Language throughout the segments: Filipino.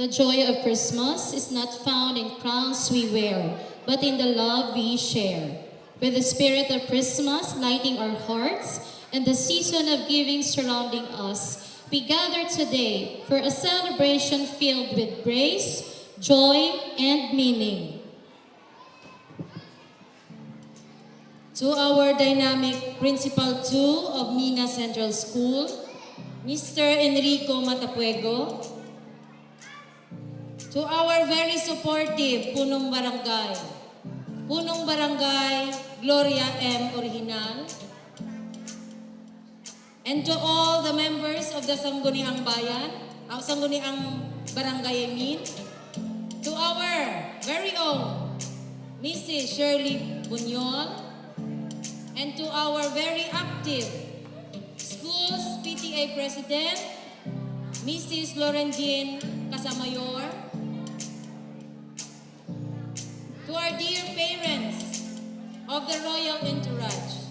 The joy of Christmas is not found in crowns we wear, but in the love we share. With the spirit of Christmas lighting our hearts and the season of giving surrounding us, we gather today for a celebration filled with grace, joy, and meaning. To our dynamic Principal 2 of Mina Central School, Mr. Enrico Matapuego. To our very supportive Punong Barangay Gloria M. Original. And to all the members of the Sangguniang Barangay, to our very own Mrs. Shirley Bunyol, and to our very active Schools PTA President, Mrs. Laurentine Casamayor, to our dear parents of the Royal Entourage,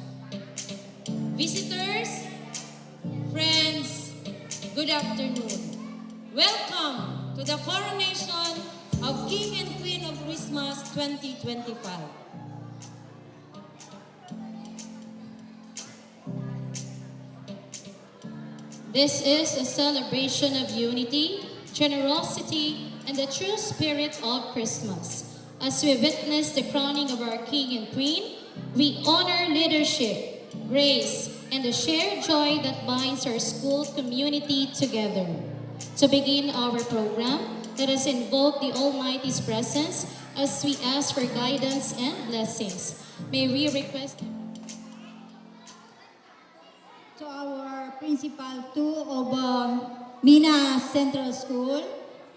visitors, friends, good afternoon. Welcome to the coronation of King and Queen of Christmas 2025. This is a celebration of unity, generosity, and the true spirit of Christmas. As we witness the crowning of our King and Queen, we honor leadership, grace, and the shared joy that binds our school community together. To begin our program, let us invoke the Almighty's presence as we ask for guidance and blessings. May we request to our Principal 2 of Mina Central School,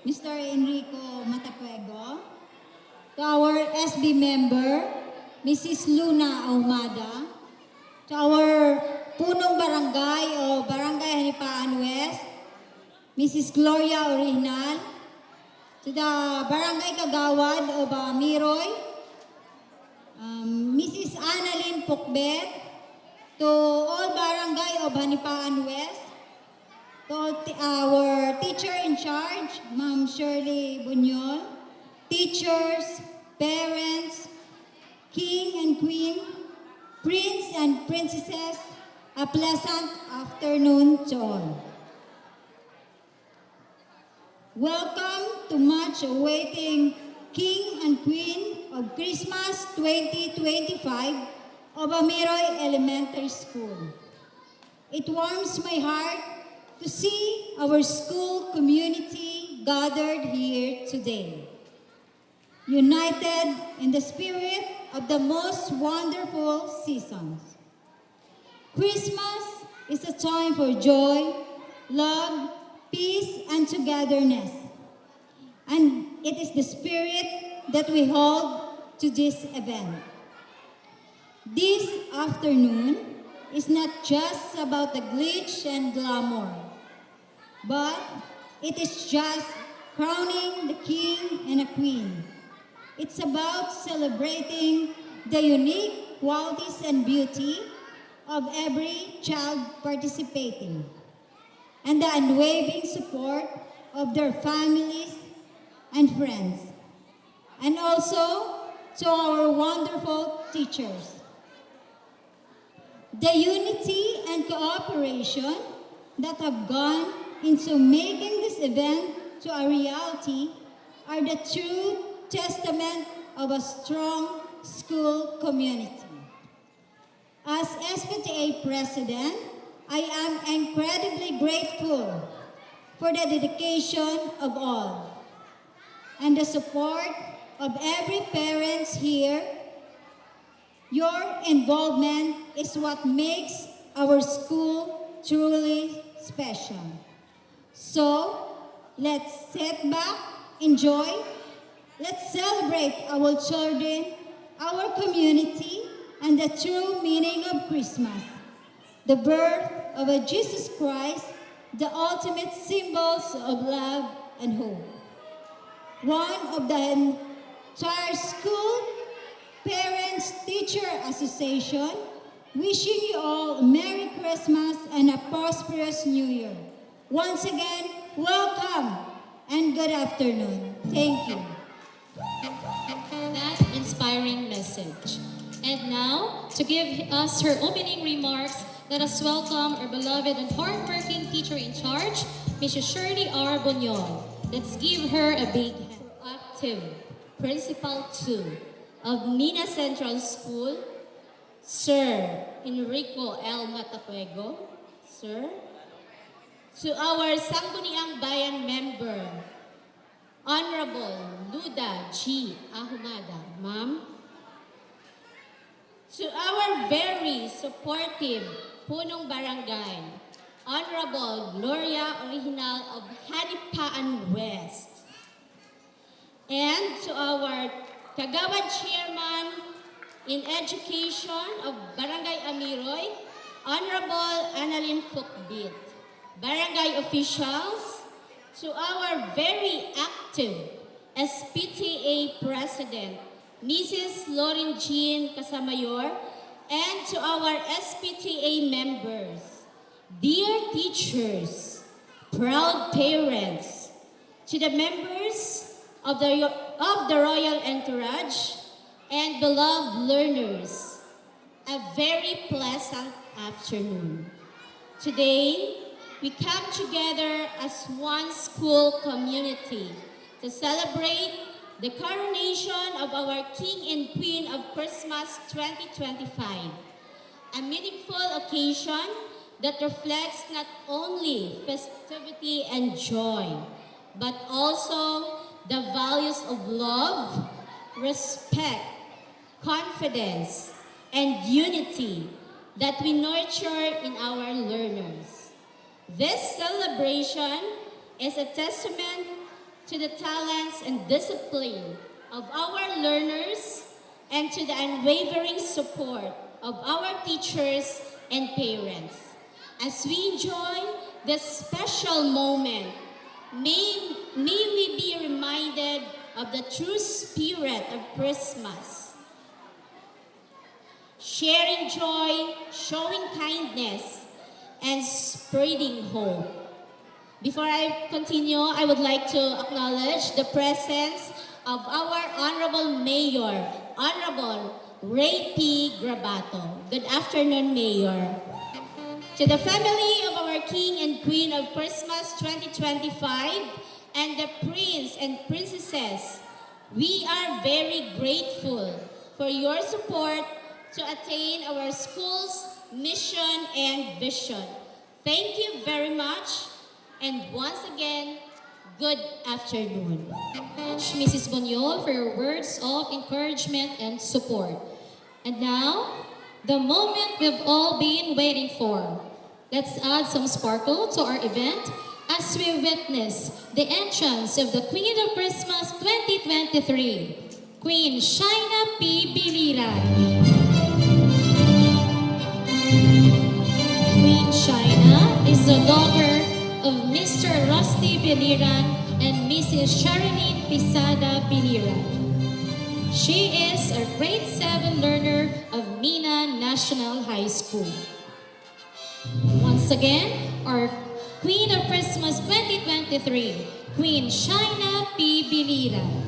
Mr. Enrico Matapuego. To our SB member, Mrs. Luna Ahumada. To our Punong Barangay o Barangay Hanipaan West, Mrs. Gloria Original. To the Barangay Kagawad of Miroy, Mrs. Annalyn Pukbet. To all barangay of Hanipaan West, to our teacher in charge, Ma'am Shirley Bunyol, teachers, parents, King and Queen, Prince and Princesses, a pleasant afternoon to all. Welcome to much awaiting King and Queen of Christmas 2025 of Amiroy Elementary School. It warms my heart to see our school community gathered here today, united in the spirit of the most wonderful seasons. Christmas is a time for joy, love, peace, and togetherness. And it is the spirit that we hold to this event. This afternoon is not just about the glitz and glamour, but it is just crowning the king and a queen. It's about celebrating the unique qualities and beauty of every child participating and the unwavering support of their families and friends, and also to our wonderful teachers. The unity and cooperation that have gone into making this event to a reality are the true testament of a strong school community. As SPTA President, I am incredibly grateful for the dedication of all and the support of every parent here. Your involvement is what makes our school truly special. So, let's sit back, enjoy, let's celebrate our children, our community, and the true meaning of Christmas, the birth of a Jesus Christ, the ultimate symbols of love and hope. One of the entire school Parents Teacher Association, wishing you all a Merry Christmas and a prosperous New Year. Once again, welcome and good afternoon. Thank you. That inspiring message. And now, to give us her opening remarks, let us welcome our beloved and hardworking teacher in charge, Mrs. Shirley R. Bunyol. Let's give her a big hand. Active Principal 2 of Mina Central School, Sir Enrico L. Matapuego, Sir. To our Sangguniang Bayan member, Honorable Luda G. Ahumada, Ma'am. To our very supportive Punong Barangay, Honorable Gloria Original of Hanipaan West. And to our Kagawad Chairman in Education of Barangay Amiroy, Honorable Annalyn Fukbit. Barangay officials, to our very active SPTA President, Mrs. Lauren Jean Casamayor, and to our SPTA members, dear teachers, proud parents, to the members of the Royal Entourage, and beloved learners, a very pleasant afternoon. Today, we come together as one school community to celebrate the coronation of our King and Queen of Christmas 2025, a meaningful occasion that reflects not only festivity and joy, but also the values of love, respect, confidence, and unity that we nurture in our learners. This celebration is a testament to the talents and discipline of our learners and to the unwavering support of our teachers and parents. As we enjoy this special moment, may we be reminded of the true spirit of Christmas. Sharing joy, showing kindness, and spreading hope. Before I continue, I would like to acknowledge the presence of our Honorable Mayor, Honorable Ray P. Grabato. Good afternoon, Mayor. To the family of our King and Queen of Christmas 2025 and the Prince and Princesses, we are very grateful for your support to attain our school's mission and vision. Thank you very much. And once again, good afternoon. Mrs. Bunyol, for your words of encouragement and support. And now, the moment we've all been waiting for. Let's add some sparkle to our event as we witness the entrance of the Queen of Christmas 2023, Queen Shaina P. Biliran. Queen Shaina is the daughter of Mr. Rusty Biliran and Mrs. Sherilyn Pisada Biliran. She is a grade 7 learner of Mina National High School. Once again, our Queen of Christmas 2023, Queen Shaina P. Biliran.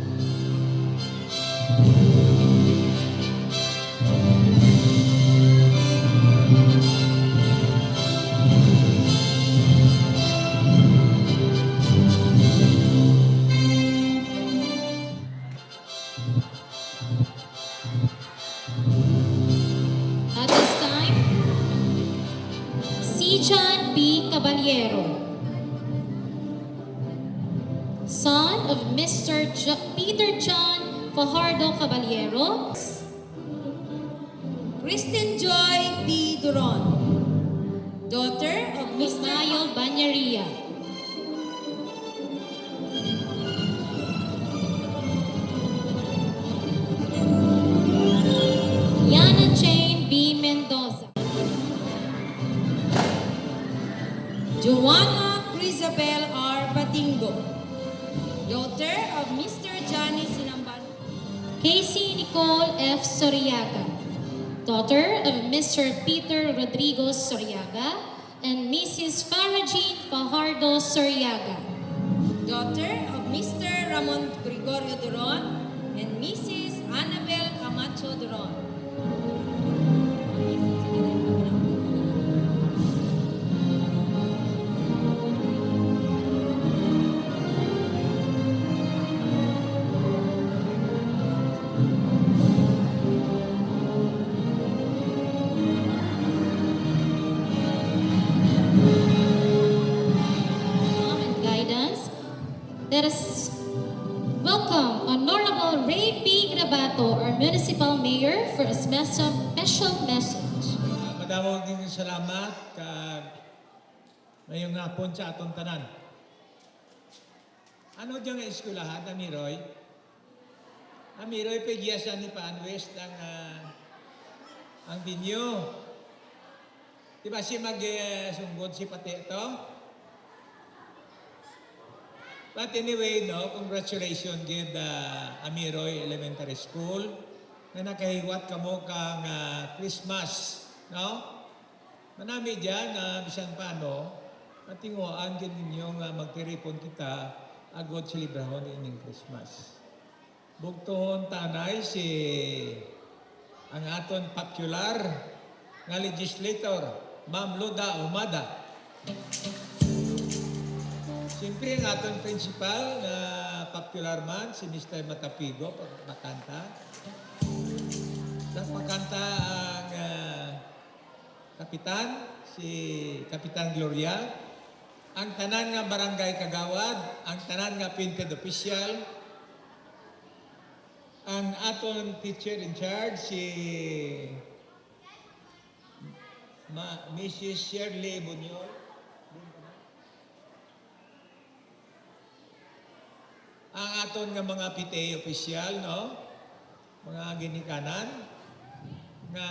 At this time, John B. Caballero, son of Mr. Peter John Fajardo Caballero. Kristen Joy P. Duron, daughter of Mr. Ismael Banyaria. Yana Jane B. Mendoza. Joanna Crisabel R. Batingo, daughter of Mr. Johnny Sinamban. Casey Nicole F. Soriaga, daughter of Mr. Peter Rodrigo Soriaga and Mrs. Farajin Fajardo Soriaga. daughter of Mr. Ramon Gregorio Duron and Mrs. Annabel Camacho Duron. Mom and guidance. Let us welcome Honorable Ray P. Grabato, our Municipal Mayor, for a special message. Madamong din salamat kag mayong hapon sa atong tanan. Ano dyan nga eskwelahan, Amiroy? Amiroy, pagyasan ni Paan West ang binyo. Diba si mag-sunggod si Pati ito? But anyway, no, congratulations with Amiroy Elementary School na nakahiwat kamo kang Christmas, no? Manami dyan na bisan paano, matinguan din ninyo nga magtiripon kita agod silibrahon ining Christmas. Bugtohon tanay si ang aton popular nga legislator, Ma'am Loda Umada. Siyempre, ang aton principal na popular man, si Mr. Matapigo, makanta. Makanta ang kapitan, si Kapitan Gloria. Ang tanan nga barangay Kagawad, ang tanan nga pinted official, ang aton teacher in charge, si Mrs. Shirley Bunyol. Ang aton nga mga PTA official, no? Mga ginikanan, nga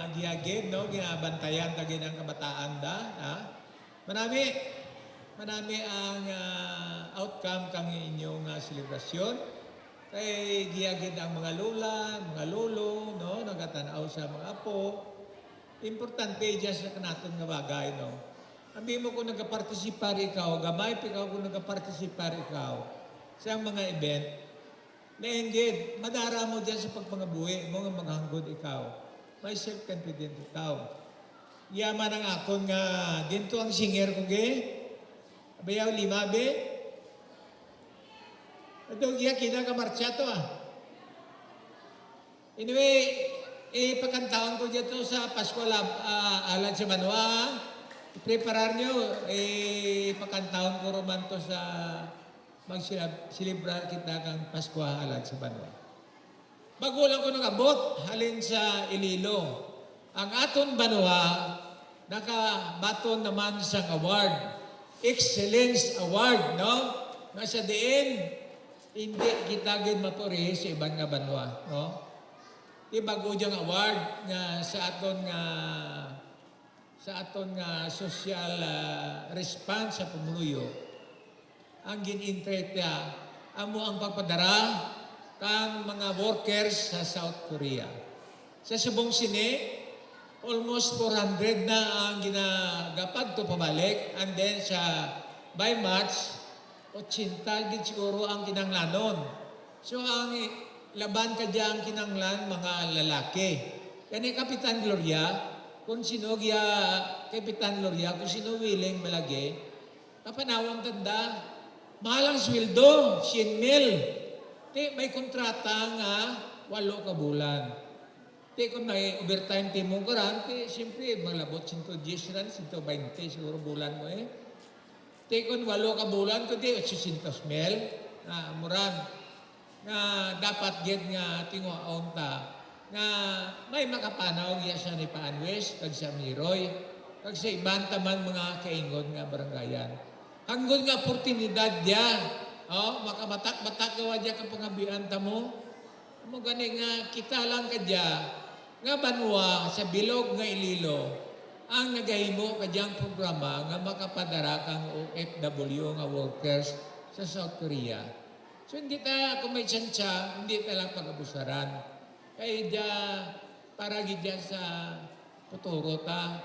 giagid, no? Ginabantayan tagin ang kabataan da. Ha? Manami ang outcome kang inyong selebrasyon. Kay giagid ang mga lola, mga lolo, no? Nagatanaw sa mga apo. Importante dyan sa kanaton nga bagay, no? Sabi mo kung nagapartisipar ikaw, gamay pa ikaw kung nagapartisipar ikaw sa mga event, nainggit, madara mo dyan sa pagpangabuhi mo nga maghanggod ikaw. May self-confident ikaw. Yaman ang akon nga, dinto ang singer ko ge, abayaw lima be, ito giya kita ka marcha to Anyway, ipakantawang ko dito sa Pasko alad sa Banwa. I-preparar nyo, ipakantawang ko roman to sa magsilibrar kita kang Pasko alad sa Banwa. Bagulang ko nag-abot, halin sa Ililo. Ang aton Banwa, nakabaton naman sa award. Excellence Award, no? Nasa diin, hindi kita gid mapuri sa ibang nga Banwa, no? Di bago diyang award nga sa aton nga social response sa pamuluyo. Ang ginintereta amo ang pagpadara kang mga workers sa South Korea. Sa subong sini, almost 400 na ang ginagapag to pabalik, and then by March, 80 gid siguro ang kinanglanon. So ang laban ka dyan kinanglan mga lalaki. Kani Kapitan Gloria, kung sino Kapitan Gloria, kung sino willing malagi, kapanawang tanda, mahalang sweldo, 100,000. May kontrata nga 8 ka bulan. Kung may overtime mo karan, siyempre malabot 110 ran, 120 siguro bulan mo kung 8 ka bulan, kundi 800,000 muran. Nga dapat gid nga tinguaon ta nga may makapanaw giya sa ni Paan West kag sa Miroy kag sa iban taman mga kaingon nga barangayan. Hanggon nga oportunidad dia, makabatak-batak gawa dia ka pangabian ta mo. Amo gani nga kita lang kadya nga Banwa sa bilog nga Ililo ang nagahimo kadyang programa nga makapadara kang OFW nga workers sa South Korea. So hindi ta, kung may tsansya, hindi ta lang pag-abusaran. Kaya para gidya sa futuro ta,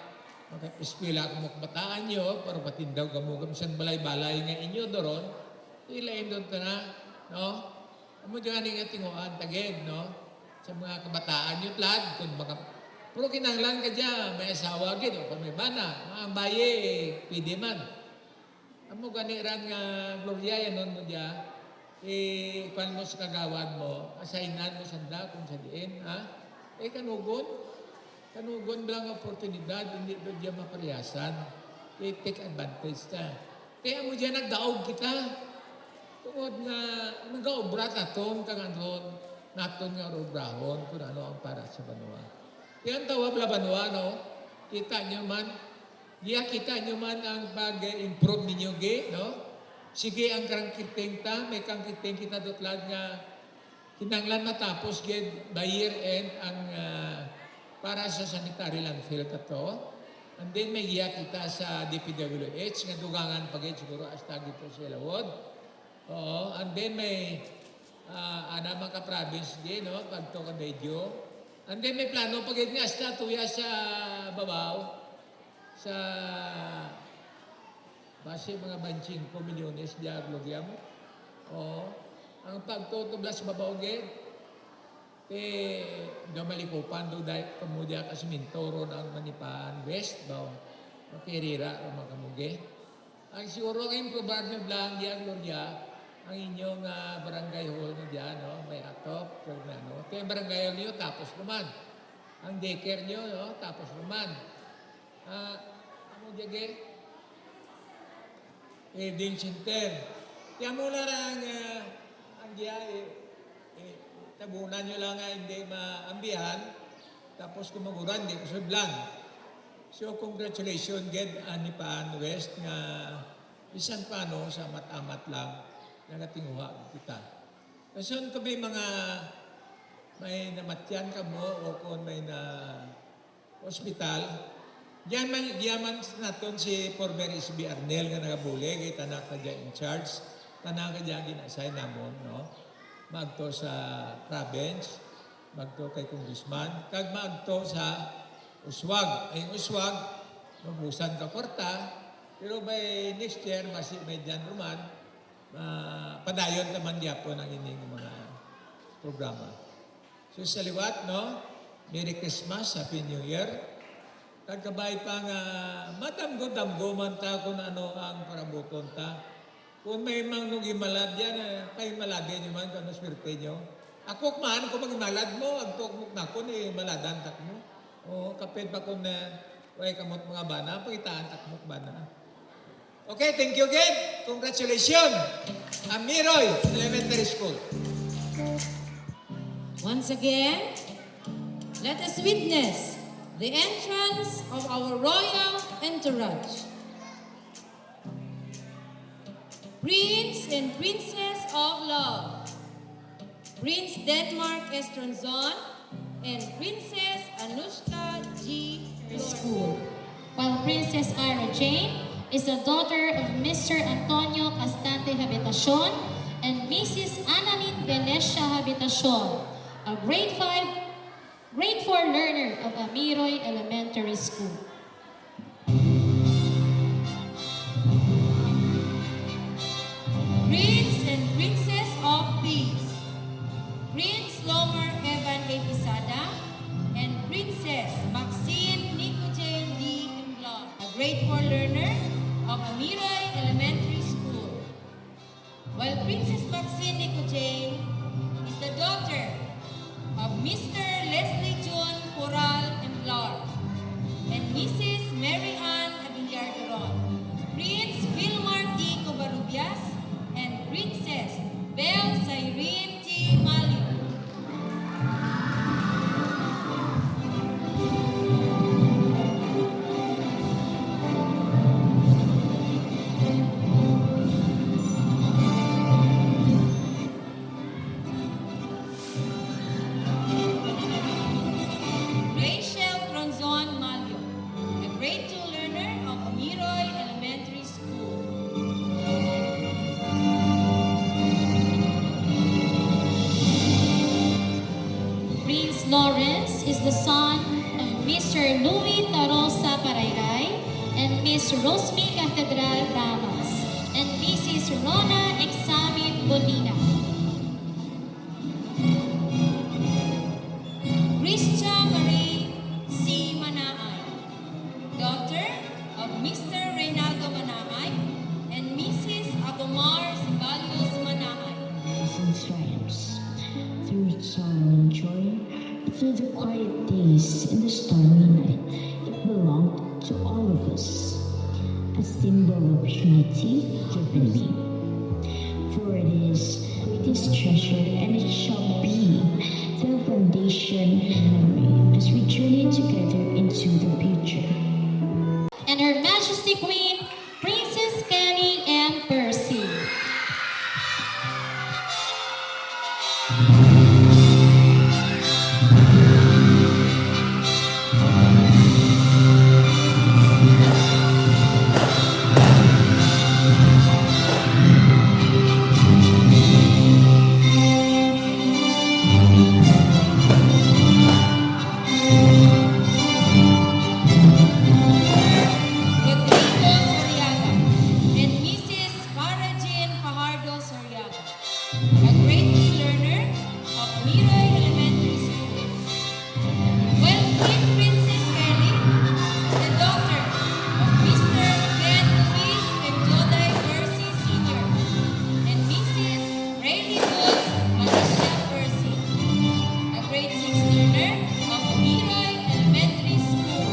mag-eskwela kung makbataan nyo, para patindaw kamo kamisan balay-balay nga inyo doron, Ilain doon ta na, no? Amo dyan nga tinguan tagid, no? Sa mga kabataan yung lad, kung baka, pero kinanglan ka dyan, may asawa gid, o kung may bana, ang baye, pwede man. Amo ganiran nga, Gloria, yan nun mo dyan, kung mo sa kagawad mo, assignan mo sanda kung sa diin, ha? Kanugon lang oportunidad, hindi doon dyan mapariyasan. Take advantage ta. Kaya mo dyan nagdaog kita. Tungod nga, nag-aobra tatong kang anon, naton nga obrahon kung ano ang para sa banwa. Yan tawag la banwa, no? Kita nyo man, kita nyo man ang pag-improve ninyo, no? Sige ang kangkiting ta, may kangkiting kita dotlad nga kinanglan matapos by year end ang para sa sanitary landfill ka to. And then may giya kita sa DPWH nga dugangan pagay siguro hasta dito sa Ilawod. Oo, and then may mga ka-province din, no? Pagto ka medyo. And then may plano pagay nga hasta tuya sa babaw sa base mga 25 milyones di aglogya mo. Oo. Ang pagtutublas sa babaw gid, malikupan do dahil kamudya ka simintoro ng Manipan West, daw makirira o makamugi. Ang siguro ang improbar nyo lang diyan, Gloria, ang inyong barangay hall nyo diyan, no? May atop, kung ano. Ito yung barangay hall nyo, tapos naman. Ang daycare nyo, no? Tapos naman. Ano diyan, Din Center. Kaya mula lang ang diyan, tabunan nyo lang nga hindi maambihan, tapos kumaguran, hindi kusublan. So, congratulations, Ged Anipan West, nga bisan pa, no, sa amat-amat lang, na natinguha kita. Kasi kami may namatyan ka mo, o kung may na hospital, diyaman natin si former SB Arnel nga nagabuli, kay tanak na dyan in charge, tanak na dyan ginasay namon, no? Magto sa province, magto kay congressman, kag magto sa uswag. Ay uswag, mabusan ka kwarta, pero by next year, may dyan ruman, padayon naman yapon ang ining mga programa. So sa liwat, no? Merry Christmas, Happy New Year. Kagkabay pa nga, matamgo-tamgo man ta kung ano ang parabuton ta. Kung may mga nung imalad yan, kayo malagay nyo man, kung swerte nyo. Ako man, kung mag-imalad mo, ang tukmuk na ko, maladan tak mo. O, kapit pa kung way kamot mga bana, pagitaan takmok bana. Okay, thank you again. Congratulations. Amiroy Elementary School. Once again, let us witness the entrance of our royal entourage. Prince and Princess of Love, Prince Denmark Estronzon, and Princess Anushka G. School. While Princess Ira Jane is the daughter of Mr. Antonio Castante Habitacion and Mrs. Annalyn Venecia Habitacion, a grade 4 learner of Amiroy Elementary School. Prince and Princess of Peace, Prince Lomer Evan A. Pisada, and Princess Maxine Nico Jane D. Imblon, a grade 4 learner of Amiroy Elementary School. While Princess Maxine Nico Jane is the daughter of Mr. Leslie John Coral Imblon and Mrs. Mary Ann Abiliar-Doron, Prince Vilmar D. Covarrubias, and Princess Belle Cyrene T. Malio. Rachel Tronzon Malio, a grade 2 learner of Amiroy Elementary School. Prince Lawrence is the son of Mr. Louis Tarosa Parayray and Miss Rosmi Cathedral Damas and Mrs. Mrs. Rona Examit Bonina. Christia Marie C. Manaay, daughter of Mr. Reynaldo Manaay and Mrs. Agomar Sibalios Manaay. And triumphs, through sorrow and joy, through the quiet days and the stormy night, it belonged to all of us, a symbol of unity given me. For it is greatest treasure, and it shall be the foundation and memory as we journey together into the future. And Her Majesty Queen, Princess Kenny M. Percy. Rodrigo Soriaga and Mrs. Farajin Fajardo Soriaga, a great learner of Miroy Elementary School. While Queen Princess Kelly is the daughter of Mr. Ben Luis and Joday Percy Sr. and Mrs. Rayleigh Woods Alicia Percy, a grade 6 learner of Miroy Elementary School.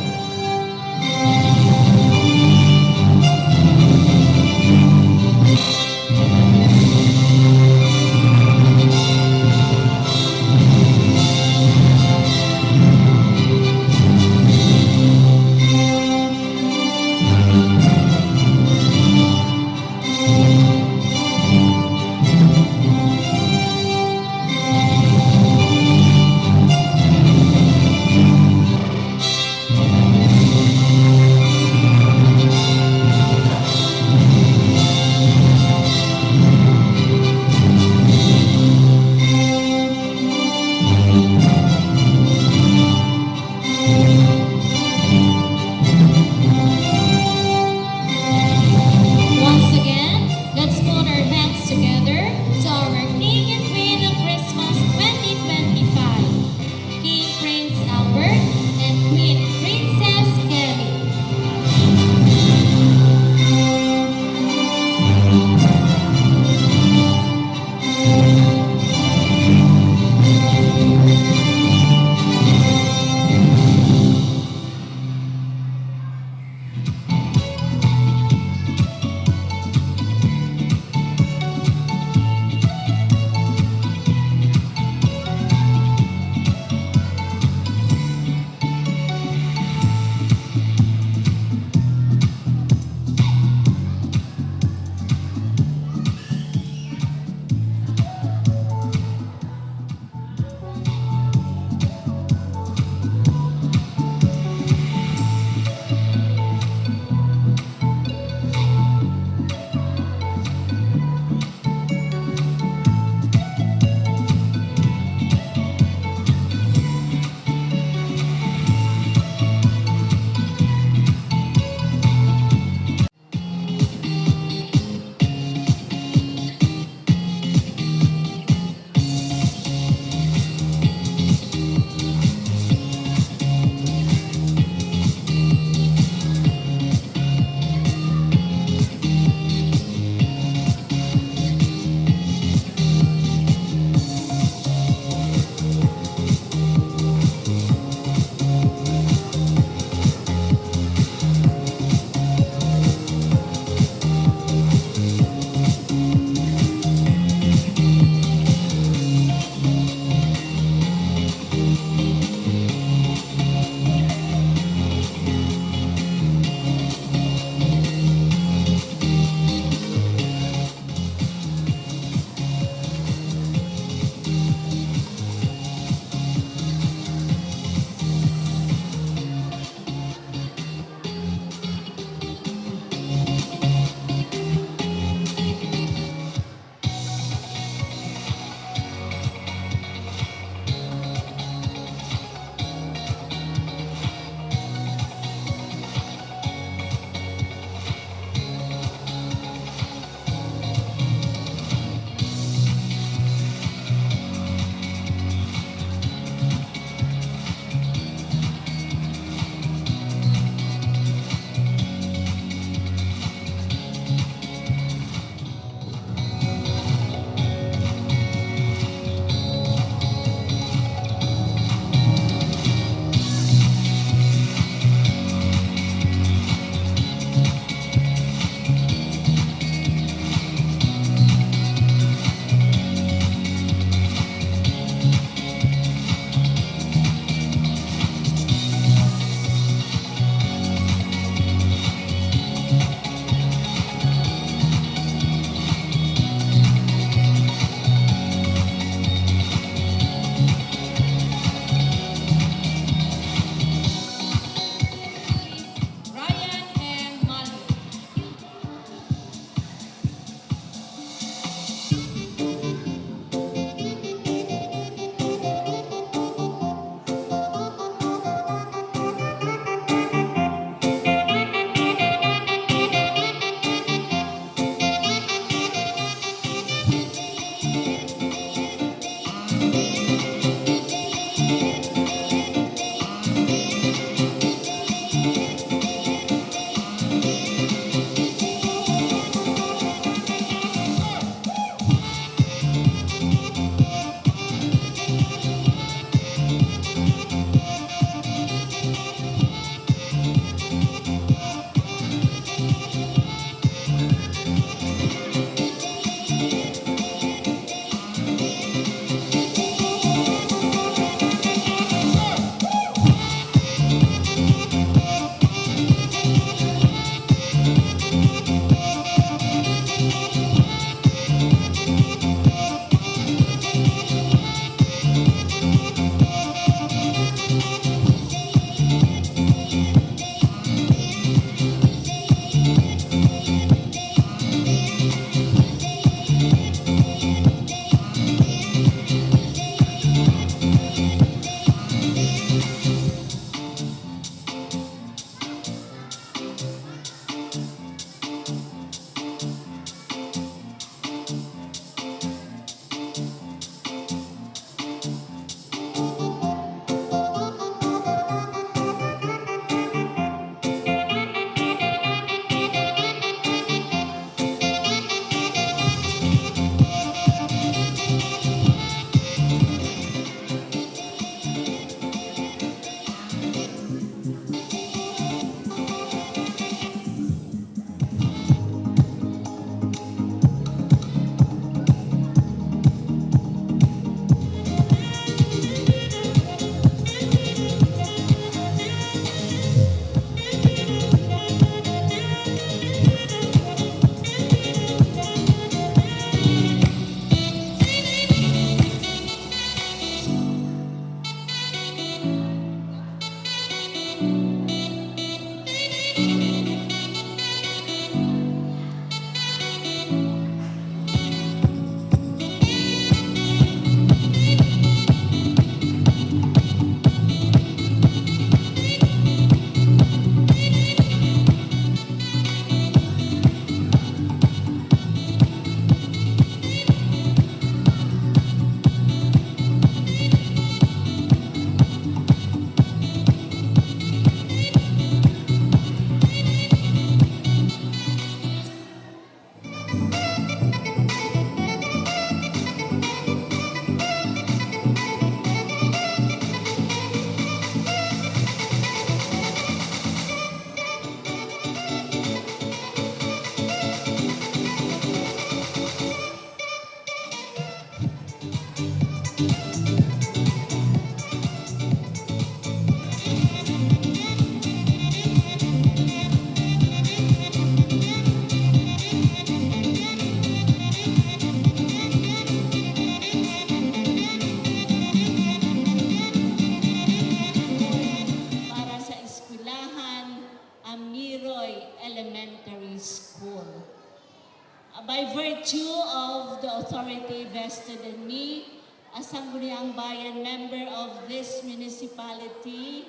virtue of the authority vested in me as Sangguniang Bayan member of this municipality,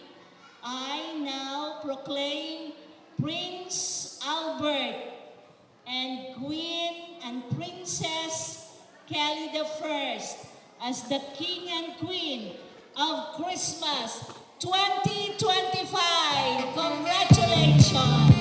I now proclaim Prince Albert and Queen and Princess Kelly I as the King and Queen of Christmas 2025. Congratulations!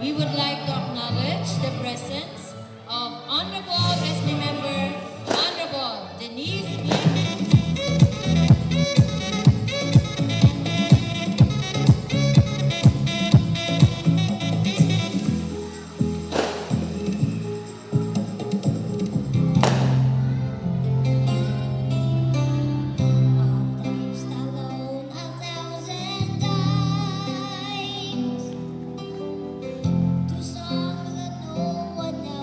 We would like to acknowledge the presence of Honorable SB Member, Honorable Denise B. Alone a thousand times, to songs that no one else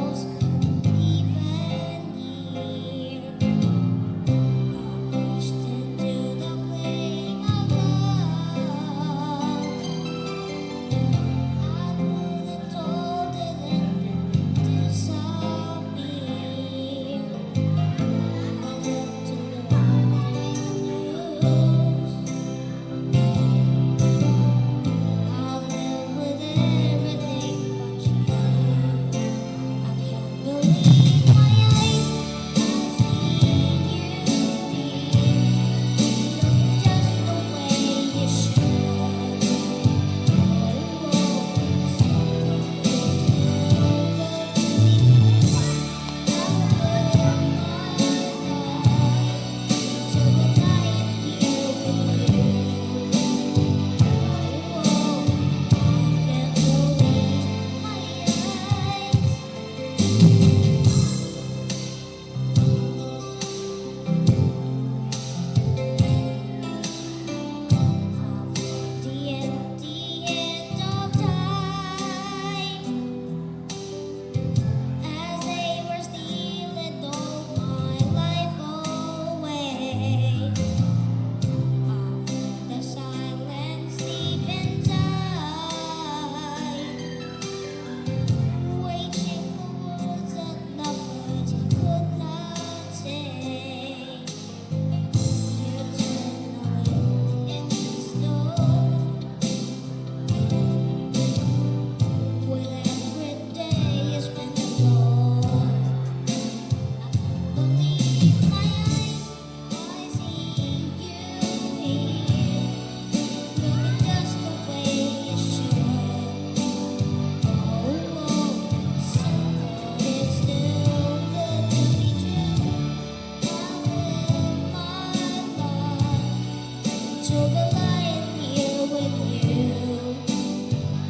to the lion here with you.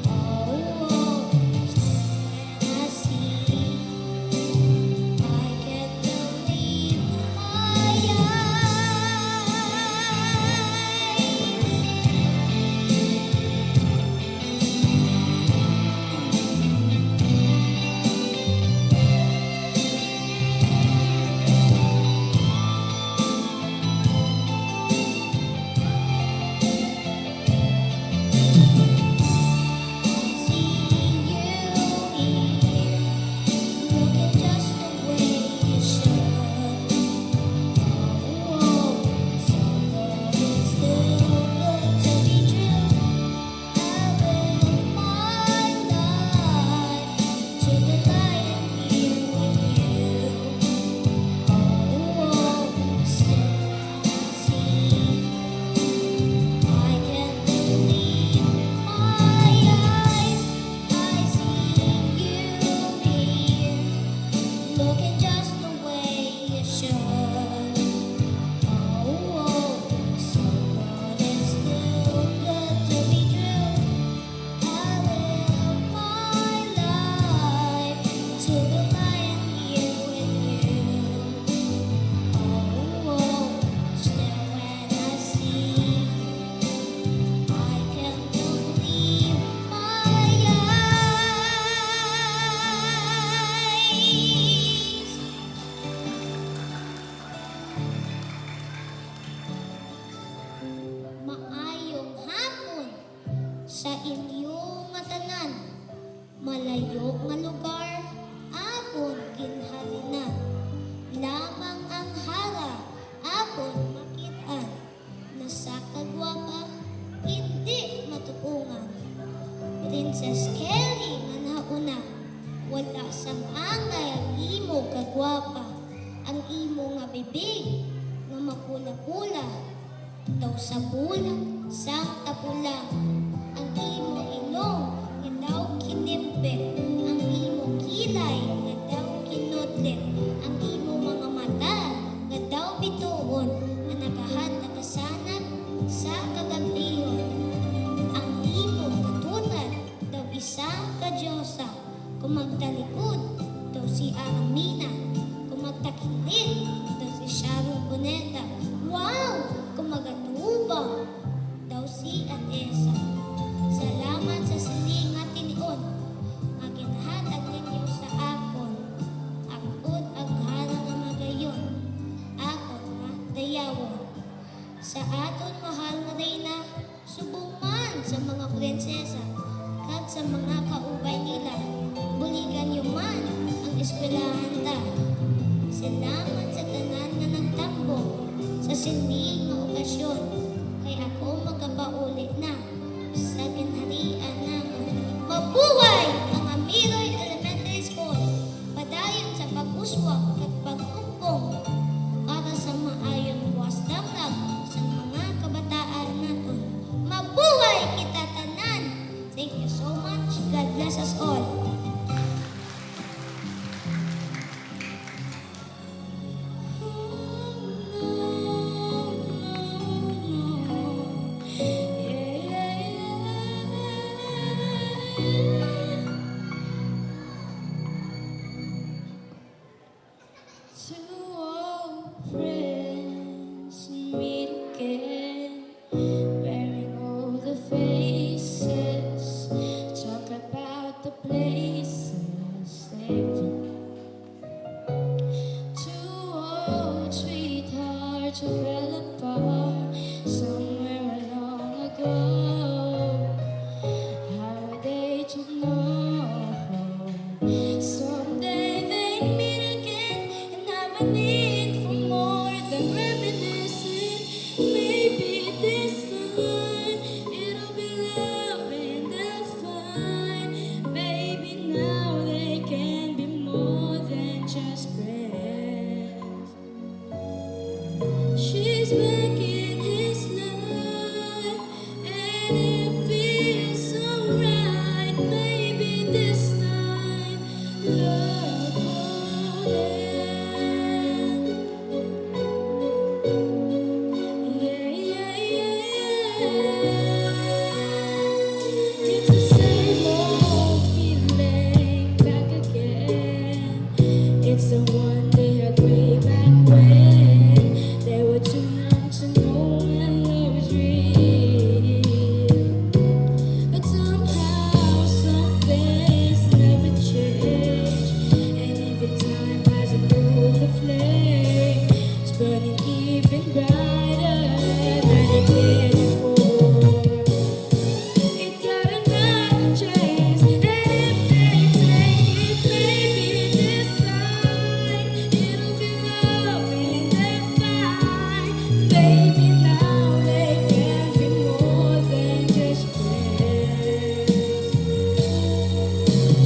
Oh, when I see, I can't believe my eyes. I can't believe my eyes. I see you here, looking just the way you should. Oh, so good and still good to be true. I live my life to the lion here with you. Oh, still when I see, I can't believe my eyes. Maayong hapon sa inyong matanan, malayo nga lugar, apon ginhalinan. Lamang ang hara, apon makitaan, na sa kagwapa, hindi matupungan. Princess Kelly nga nauna, wala sang angay ang imo kagwapa, ang imo nga bibig, nga mapula-pula, daw sa bulang, sang tapulang, ang imo ilong, nga daw kinimpe, ang imo kilay, nga daw kinodlit, ang imo mga mata, nga daw bituon, nga nagahan nagasanag sa kagabihon, ang imo katulad, daw isang kadyosa, kung magtalikod, daw si Aramina, kung magtakilid, daw si Sharon Cuneta, wow! Kung magatubang, daw si Atesa. Salamat sa sining nga tinion, nga ginhatag ninyo sa akon, akod aghara nga magayon, akon nga dayawon. Sa aton mahal nga reyna, subong man sa mga prinsesa, kag sa mga kaubay nila, buligan nyo man ang eskwelahan ta. Salamat sa tanan nga nagtambong sa sining nga okasyon, kay ako magkapaulit na sa ginharian namon. Mabuhay ang Amiroy Elementary School, padayon sa pag-uswag at pag-umpong para sa maayong buwas damlag sa mga kabataan naton. Mabuhay kita tanan! Thank you so much. God bless us all. Two old friends meet again, wearing all the faces, talk about the places they've been. Two old sweethearts who fell apart somewhere long ago. How are they to know? Someday they meet again and have a need for more than reminiscing. Maybe this time it'll be love and they'll find. Maybe now they can be more than just friends. She's back in his life and it feels so right. Maybe this time love will end. Yeah, yeah, yeah, even brighter than it did before. It got another chance, and if they take it, maybe this time it'll be love and then fine. Baby, now they can be more than just friends.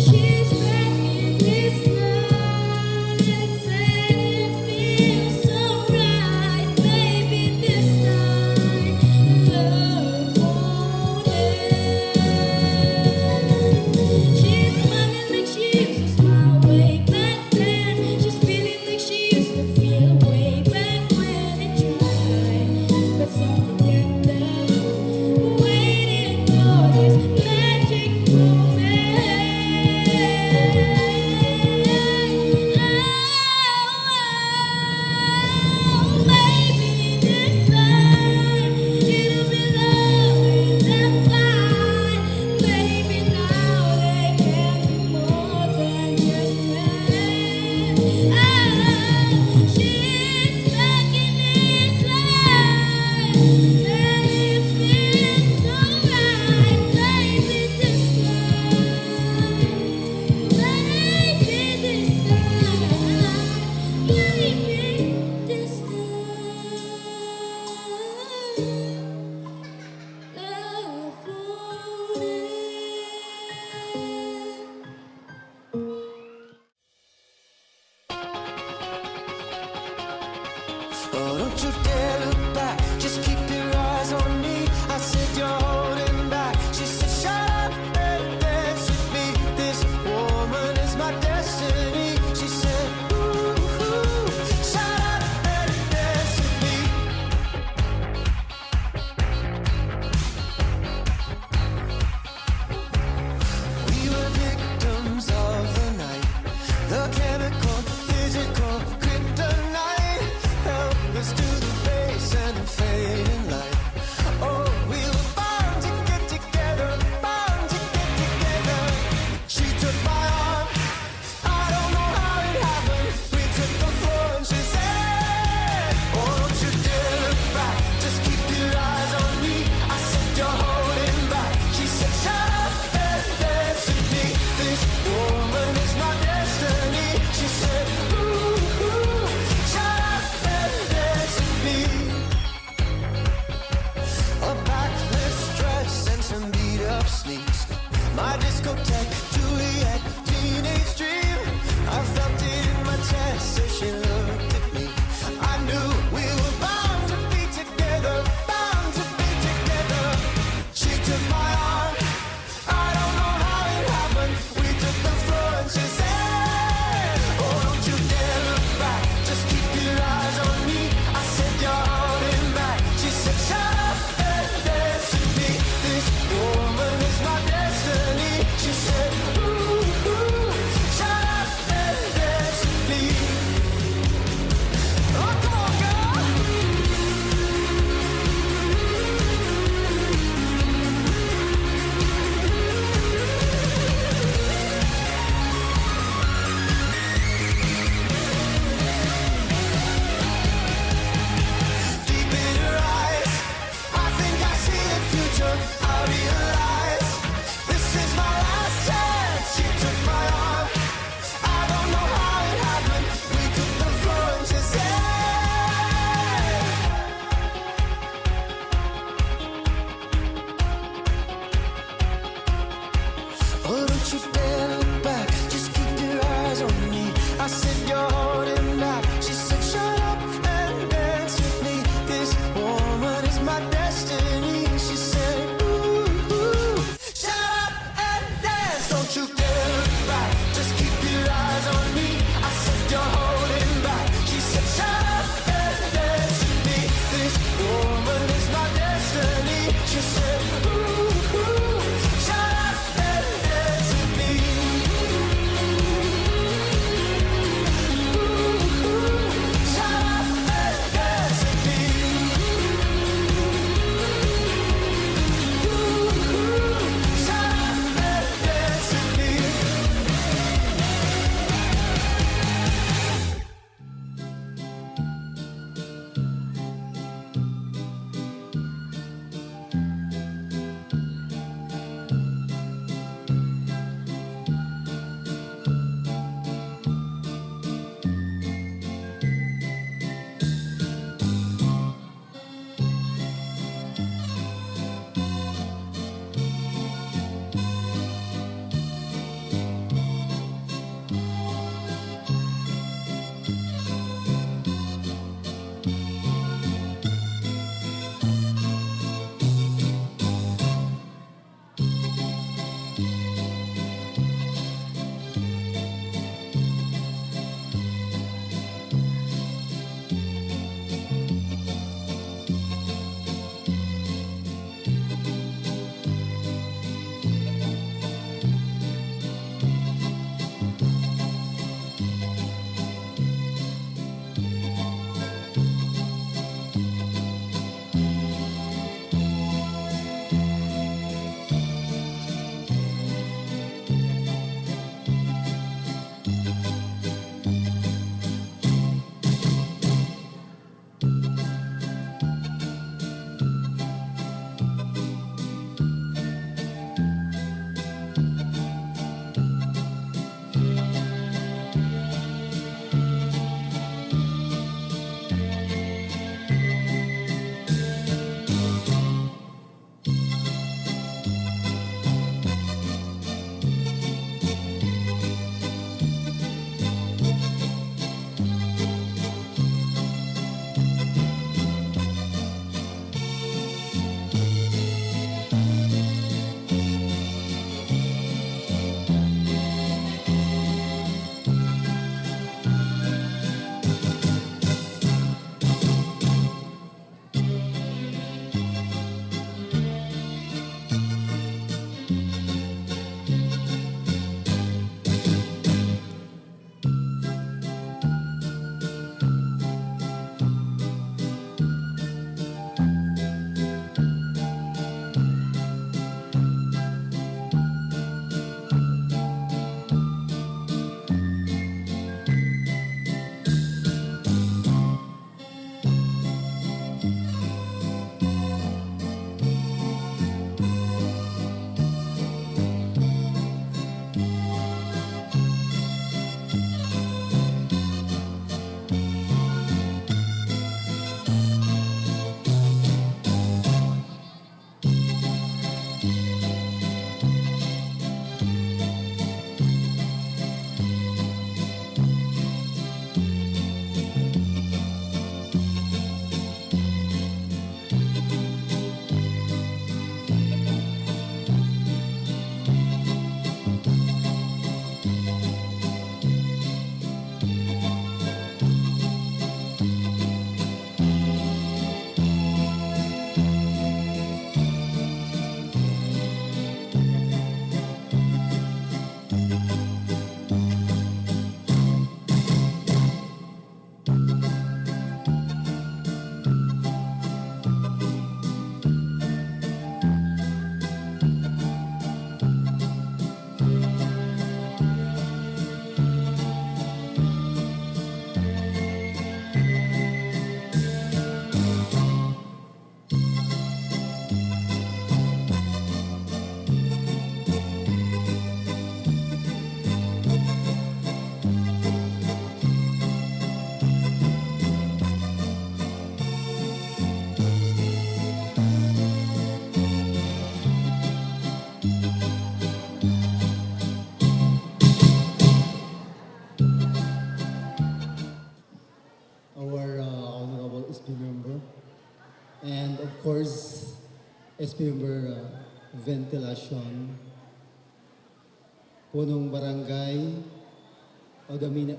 She's back in his life, and it feels so right. Maybe this time love won't end. She's smiling like she used to smile way back then. She's feeling like she used to feel way back when it tried. But something kept them waiting for this magic moment. Maybe this time it'll be love and fine. Maybe now they can be more than just friends. She's back in his life, and it feels so right. Maybe this time, maybe this time, love won't end. Oh, don't you dare look back, just keep your eyes on me. I said you're holding back. She said, shut up and dance with me. This woman is my destiny. She said, ooh, shut up and dance with me. We were victims of the night, the chemical, physical kryptonite. Help us to the And of course, SP Member Ventilation, punong barangay, Odamina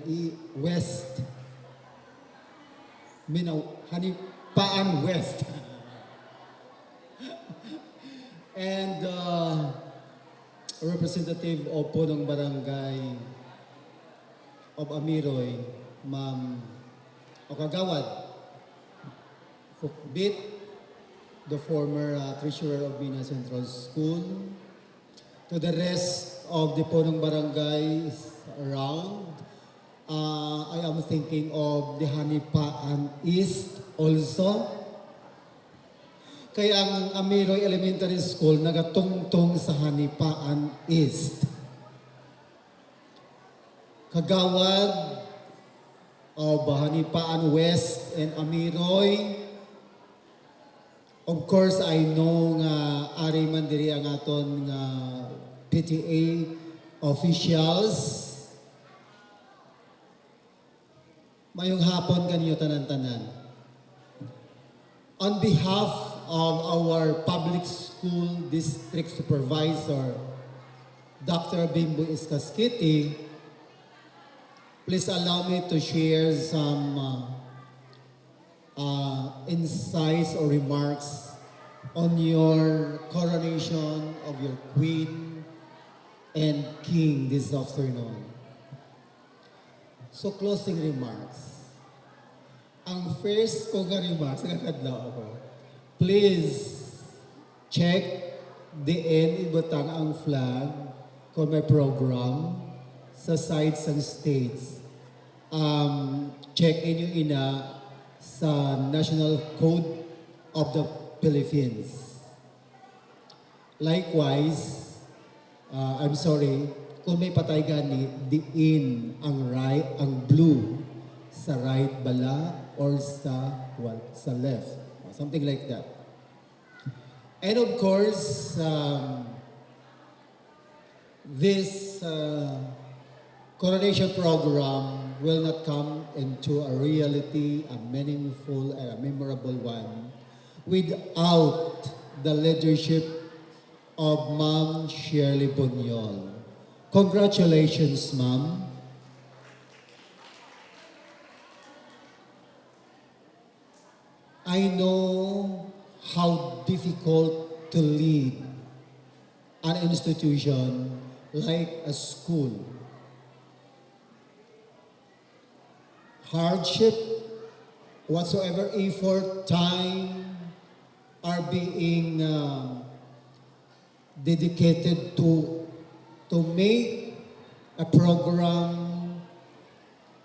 West, Hanipaan West. And representative of punong barangay of Amiroy, Ma'am Okagawad, Fukbit, the former treasurer of Bina Central School, to the rest of the punong barangays around. I am thinking of the Hanipaan East also. Kaya ang Amiroy Elementary School nagatungtong sa Hanipaan East. Kagawad of Hanipaan West and Amiroy. Of course, I know nga ari man diri ang aton nga PTA officials. Mayong hapon kanyo tanan-tanan. On behalf of our public school district supervisor, Dr. Bimbo Iskaskiti, please allow me to share some insights or remarks on your coronation of your queen and king this afternoon. So closing remarks. Ang first ko nga remarks, nakakadlaw ako. Please check the end ibutang ang flag kung may program sa sides ng states. Check inyo ina sa National Code of the Philippines. Likewise, I'm sorry, kung may patay gani, diin ang right, ang blue sa right bala or sa left. Something like that. And of course, this coronation program will not come into a reality, a meaningful and a memorable one, without the leadership of Ma'am Shirley Bunyol. Congratulations, Ma'am. I know how difficult to lead an institution like a school. Hardship, whatsoever effort, time are being dedicated to make a program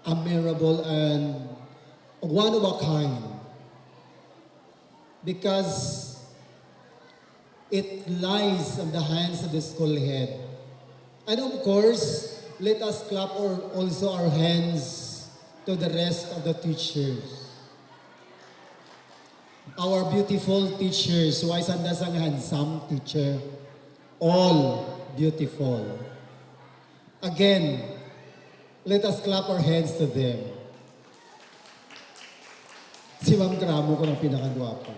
memorable and one of a kind, because it lies in the hands of the school head. And of course, let us clap also our hands to the rest of the teachers. Our beautiful teachers, wise and dasang handsome teacher, all beautiful. Again, let us clap our hands to them. Si Ma'am Gramo ko ng pinakagwapa.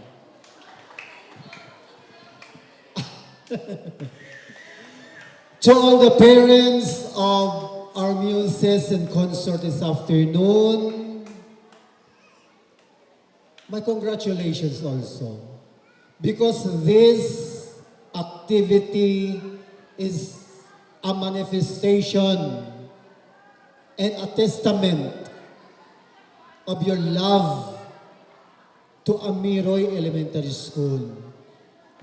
To all the parents of our muses and consort this afternoon, my congratulations also. Because this activity is a manifestation and a testament of your love to Amiroy Elementary School.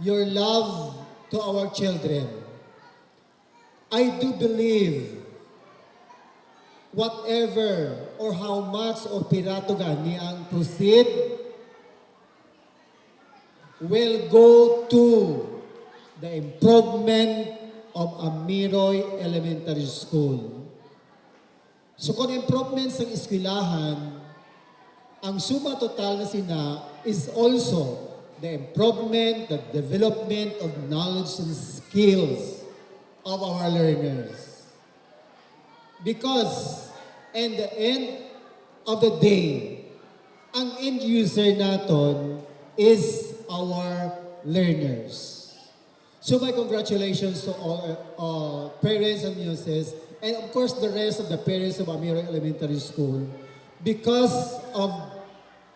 Your love to our children. I do believe whatever or how much or pirato gani ang proceed will go to the improvement of Amiroy Elementary School. So kung improvements ng eskwelahan, ang suma total na sina is also the improvement, the development of knowledge and skills of our learners. Because in the end of the day, ang end user naton is our learners. So my congratulations to all parents and muses, and of course the rest of the parents of Amira Elementary School, because of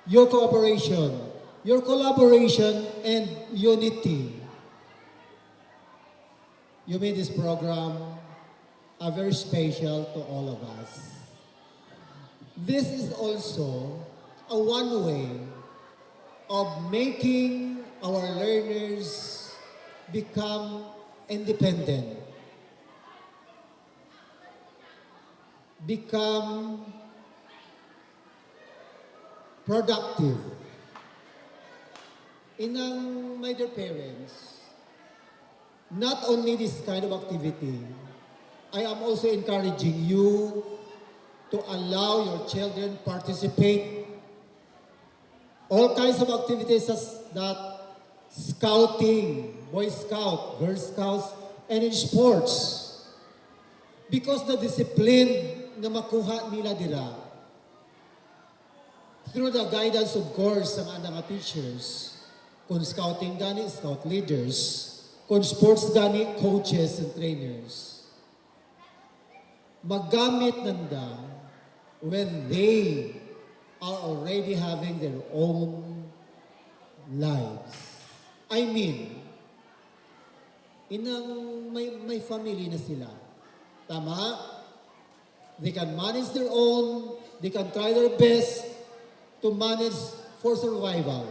your cooperation, your collaboration, and unity. You made this program a very special to all of us. This is also a one way of making our learners become independent, become productive. Inang my dear parents, not only this kind of activity, I am also encouraging you to allow your children participate all kinds of activities as that scouting, Boy Scout, Girl Scouts, and in sports. Because the discipline na makuha nila dira through the guidance of course ng mga teachers, kung scouting gani, scout leaders, kung sports gani, coaches and trainers, magamit nanda when they are already having their own lives. I mean, inang may family na sila. Tama? They can manage their own, they can try their best to manage for survival.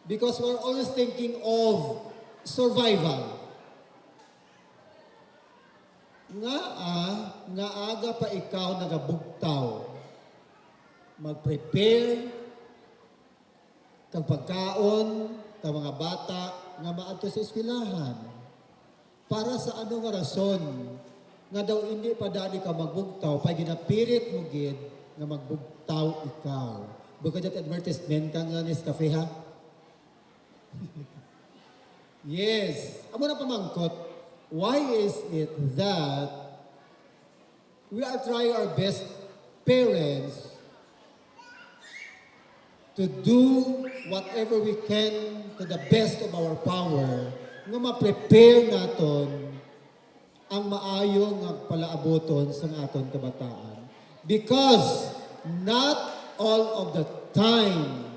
Because we're always thinking of survival. Nga aga pa ikaw nagabugtaw. Mag-prepare kang pagkaon ka mga bata nga maadto sa eskwelahan. Para sa ano nga rason nga daw hindi pa dali ka magbugtaw, pa ginapirit mo gid nga magbugtaw ikaw. Bukod at advertisement ka nga Nescafe ha? Yes. Amo na pamangkot. Why is it that we are trying our best, parents, to do whatever we can to the best of our power nga ma-prepare naton ang maayo nga palaaboton sa aton kabataan. Because not all of the time,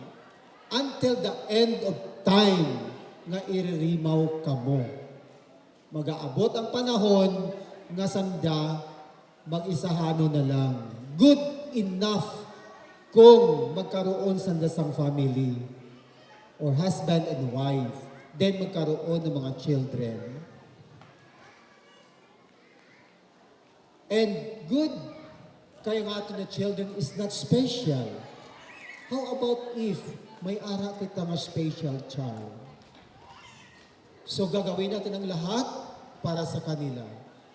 until the end of time, nga iririmaw kamo. Mag-aabot ang panahon nga sanda mag-isahano na lang. Good enough kung magkaroon sanda sang family or husband and wife, then magkaroon ng mga children. And good kaya nga ito na children is not special. How about if may ara kita nga special child? So gagawin natin ang lahat para sa kanila.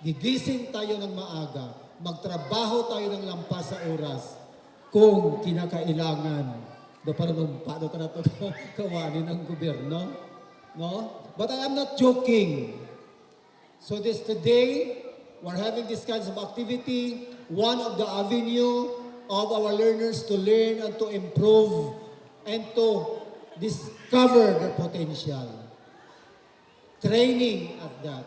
Gigising tayo ng maaga, magtrabaho tayo ng lampas sa oras kung kinakailangan. Do para paano ka na ito kawanin ng gobyerno? No? But I am not joking. So today, we're having this kinds of activity, one of the avenue of our learners to learn and to improve and to discover their potential. Training at that.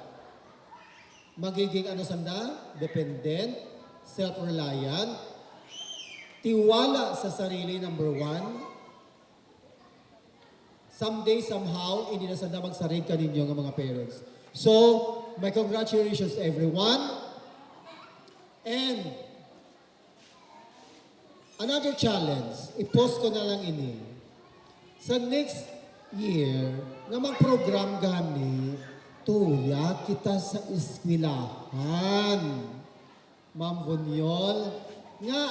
Magiging ano sanda? Dependent, self-reliant, tiwala sa sarili, number one. Someday, somehow, hindi na sanda magsarig ka ninyo ng mga parents. So, my congratulations everyone. And another challenge, i-post ko na lang ini. Sa next year, nga mag-program gani, tuya kita sa eskwelahan. Ma'am Bunyol, nga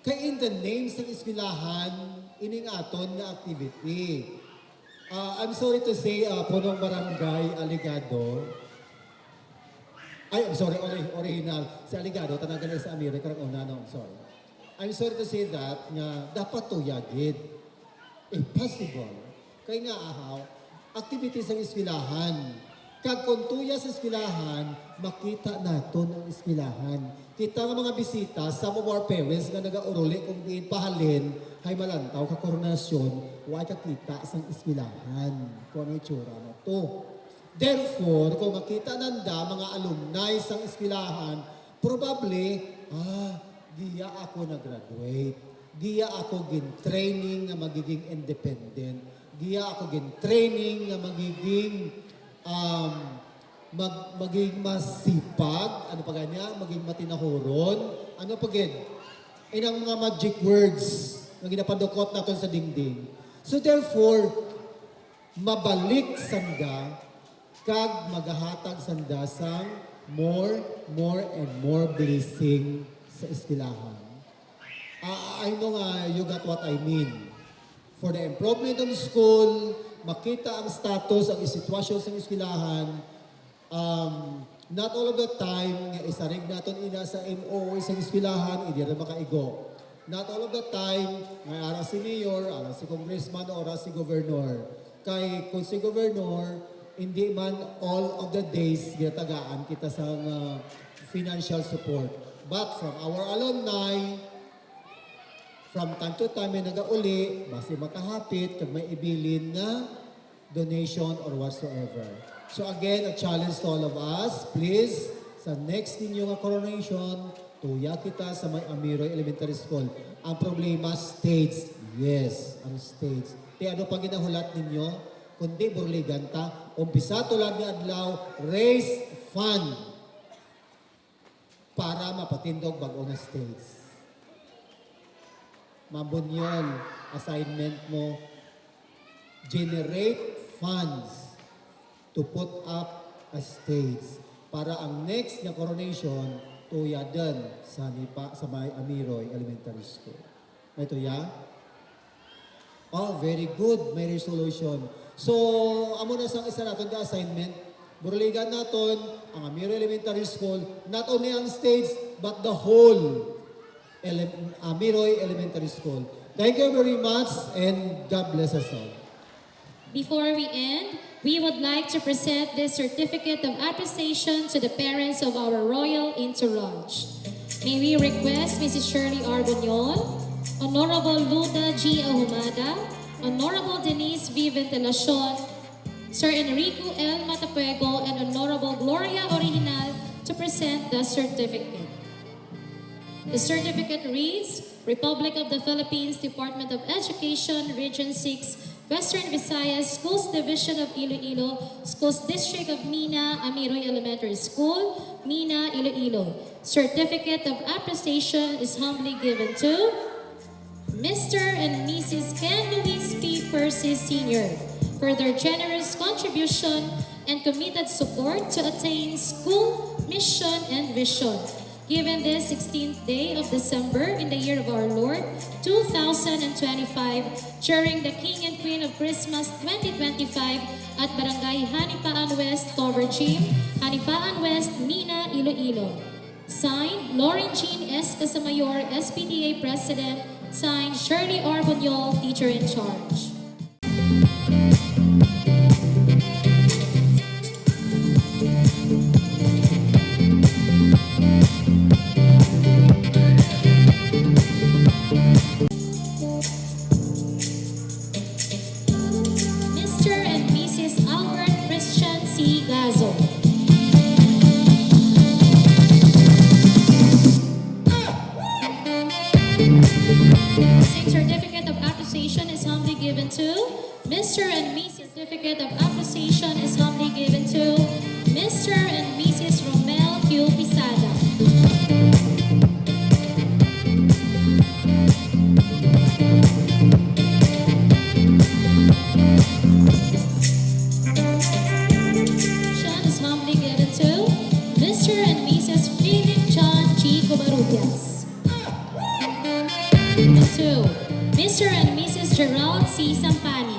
kay in the name sa eskwelahan, ining aton nga activity. I'm sorry to say, punong barangay Aligado, I'm sorry, original. Si Aligado, tanagan sa Amerika, no, sorry. I'm sorry to say that, nga, dapat tuyagid. Impossible. Kaya nga, activities ng eskwelahan. Kag kung tuya sa eskwelahan, makita naton ang eskwelahan. Kita nga mga bisita, some of our parents nga nagauruli kung diin pahalin, hay malantaw ka koronasyon, huwag kakita sa eskwelahan. Kung ano itsura na to. Therefore, kung makita nanda mga alumni sa eskwelahan, probably, diya ako nag-graduate. Diya ako gin-training na magiging independent. Diya ako gin-training na magiging maging masipag, ano pa ganyan, maging matinahuron, ano pa gid? Inang mga magic words na ginapadukot natin sa dingding. So therefore, mabalik sanda, kag magahatag sanda sang more and more blessing sa eskwelahan. I know nga, you got what I mean. For the improvement of school, makita ang status, ang sitwasyon sa eskwelahan, not all of the time, nga isarig natin ina sa MO sa eskwelahan, hindi rin makaigo. Not all of the time, nga ara si mayor, ara si congressman, o ara si governor. Kay kung si governor, hindi man all of the days ginatagaan kita sa financial support. But from our alumni, from time to time may nagauli, basi makahapit, kag may ibilin na donation or whatsoever. So again, a challenge to all of us, please, sa next ninyo nga coronation, tuya kita sa may Amiroy Elementary School. Ang problema, states. Yes, ang states. Di ano pang ginahulat ninyo? Kundi burligan ta, umpisa tulad ni Adlaw, raise fund para mapatindog bago na states. Mabunyon, assignment mo, generate funds to put up a stage para ang next na coronation tuyadan sa may Amiroy Elementary School. May tuya? Oh, very good. May resolution. So, amo na sa isa natin the assignment. Burligan natin ang Amiroy Elementary School, not only ang stage, but the whole Amiroy Elementary School. Thank you very much and God bless us all. Before we end, we would like to present this certificate of appreciation to the parents of our royal entourage. May we request Mrs. Shirley R. Buñol, Honorable Luda G. Ahumada, Honorable Denise V. Ventilacion, Sir Enrico L. Matapuego, and Honorable Gloria Original to present the certificate. The certificate reads, Republic of the Philippines, Department of Education, Region 6, Western Visayas, Schools Division of Iloilo, Schools District of Mina, Amiroy Elementary School, Mina, Iloilo. Certificate of appreciation is humbly given to Mr. and Mrs. Ken Luis P. Percy Sr. for their generous contribution and committed support to attain school mission and vision. Given this 16th day of December in the year of our Lord, 2025, during the King and Queen of Christmas 2025 at Barangay Hanipaan West, Tower Gym, Hanipaan West, Mina, Iloilo. Signed, Lauren Jean S. Casamayor, SPDA President. Signed, Shirley R. Buñol, Teacher in Charge. Mr. and Mrs. Albert Christian C. Gazo. Same certificate of appreciation is humbly given to Mr. and Mrs. Certificate of appreciation is humbly given to Mr. and Mrs. Romel Q. Pisada. Is humbly given to Mr. and Mrs. Philip John G. Covarrubias. To Mr. and Mrs. Gerald C. Sampani.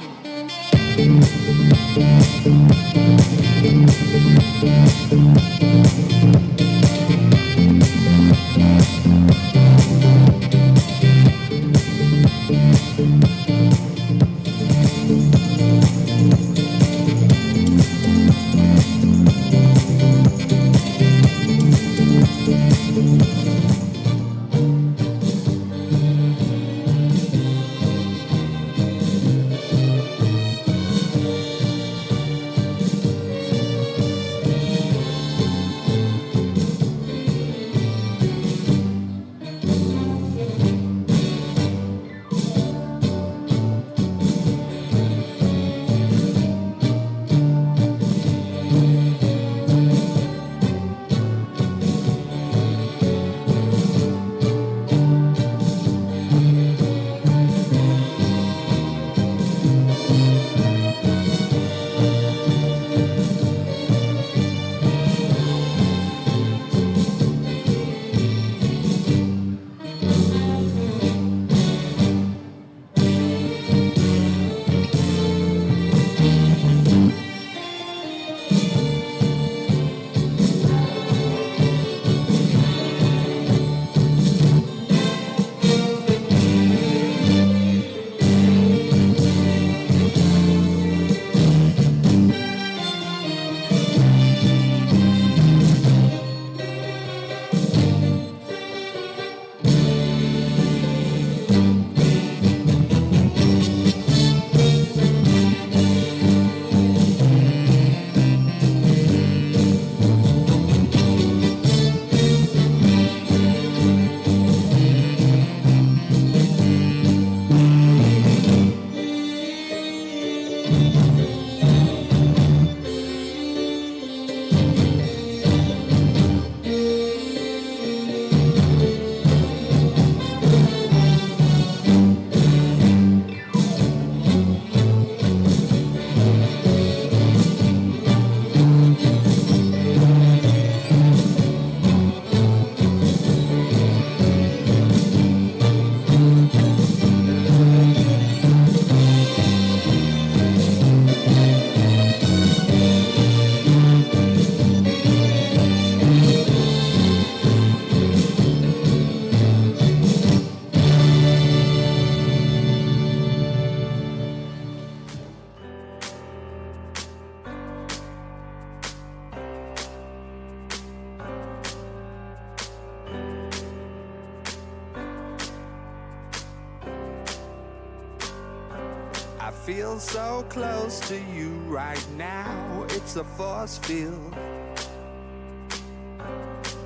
feel so close to you right now. It's a force field.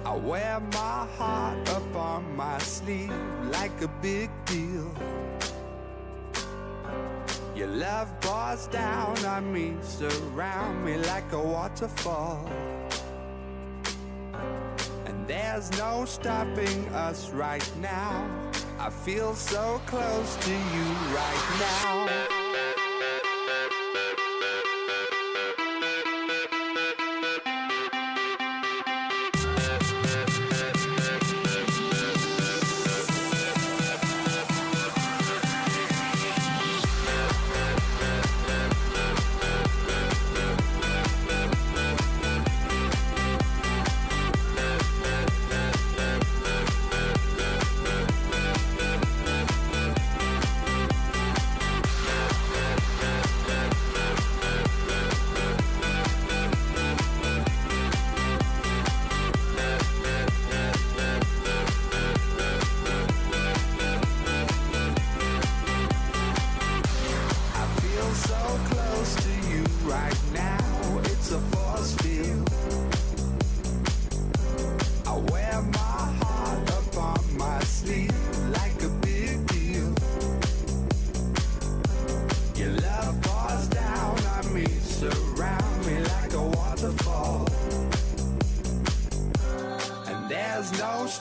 I wear my heart up on my sleeve like a big deal. Your love pours down on me, surround me like a waterfall. And there's no stopping us right now. I feel so close to you right now.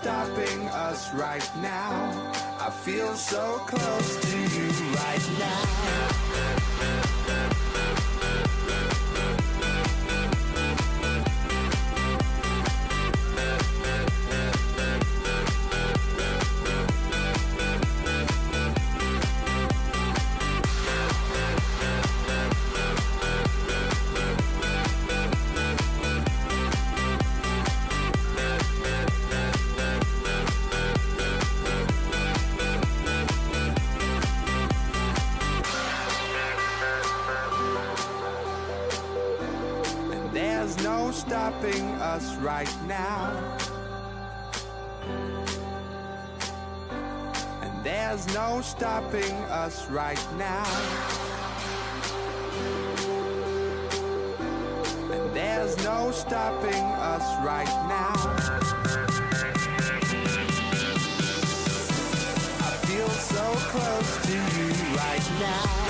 Stopping us right now. I feel so close to you right now. There's no stopping us right now. And there's no stopping us right now. And there's no stopping us right now. I feel so close to you right now.